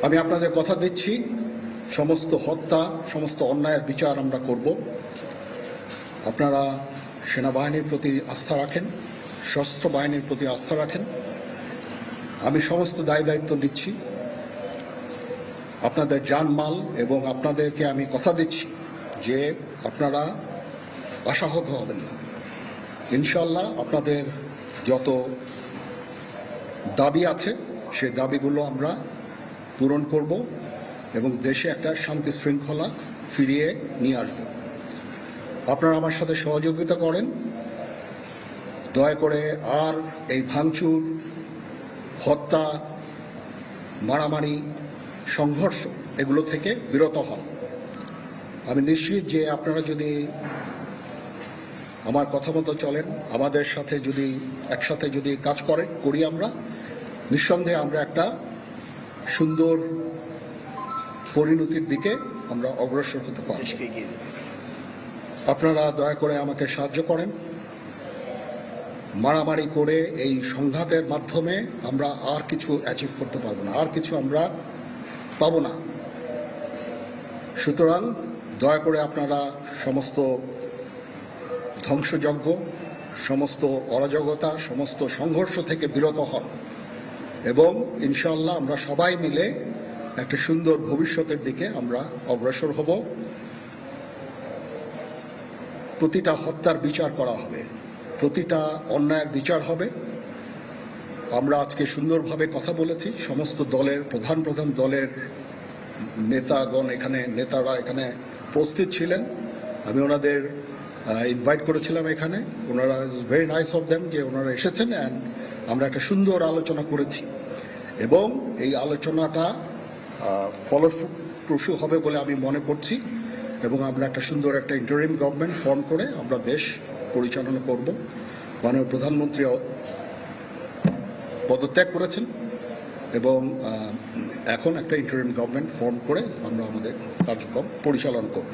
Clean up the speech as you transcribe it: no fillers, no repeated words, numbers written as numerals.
আমি আপনাদের কথা দিচ্ছি, সমস্ত হত্যা, সমস্ত অন্যায়ের বিচার আমরা করব। আপনারা সেনাবাহিনীর প্রতি আস্থা রাখেন, সশস্ত্র বাহিনীর প্রতি আস্থা রাখেন। আমি সমস্ত দায়িত্ব নিচ্ছি। আপনাদের জানমাল এবং আপনাদেরকে আমি কথা দিচ্ছি যে আপনারা আশাহত হবেন না। ইনশাল্লাহ আপনাদের যত দাবি আছে সেই দাবিগুলো আমরা পূরণ করব এবং দেশে একটা শান্তি শৃঙ্খলা ফিরিয়ে নিয়ে আসব। আপনারা আমার সাথে সহযোগিতা করেন। দয়া করে আর এই ভাঙচুর, হত্যা, মারামারি, সংঘর্ষ এগুলো থেকে বিরত হন। আমি নিশ্চিত যে আপনারা যদি আমার কথা মতো চলেন, আমাদের সাথে যদি একসাথে যদি কাজ করি আমরা, নিঃসন্দেহে আমরা একটা সুন্দর পরিণতির দিকে আমরা অগ্রসর হতে পারি। আপনারা দয়া করে আমাকে সাহায্য করেন। মারামারি করে এই সংঘাতের মাধ্যমে আমরা আর কিছু অ্যাচিভ করতে পারবো না, আর কিছু আমরা পাবো না। সুতরাং দয়া করে আপনারা সমস্ত ধ্বংসযজ্ঞ, সমস্ত অরাজকতা, সমস্ত সংঘর্ষ থেকে বিরত হন এবং ইনশাআল্লাহ আমরা সবাই মিলে একটা সুন্দর ভবিষ্যতের দিকে আমরা অগ্রসর হব। প্রতিটা হত্যার বিচার করা হবে, প্রতিটা অন্যায়ের বিচার হবে। আমরা আজকে সুন্দরভাবে কথা বলেছি। সমস্ত দলের প্রধান দলের নেতারা এখানে উপস্থিত ছিলেন। আমি ওনাদের ইনভাইট করেছিলাম এখানে। ওনারা ভেরি নাইস অফ দেম যে ওনারা এসেছেন অ্যান্ড আমরা একটা সুন্দর আলোচনা করেছি এবং এই আলোচনাটা ফলপ্রসূ হবে বলে আমি মনে করছি এবং আমরা একটা সুন্দর একটা ইন্টারিম গভর্নমেন্ট ফর্ম করে আমরা দেশ পরিচালনা করব। মাননীয় প্রধানমন্ত্রী পদত্যাগ করেছেন এবং এখন একটা ইন্টারিম গভর্নমেন্ট ফর্ম করে আমরা আমাদের কার্যক্রম পরিচালনা করব।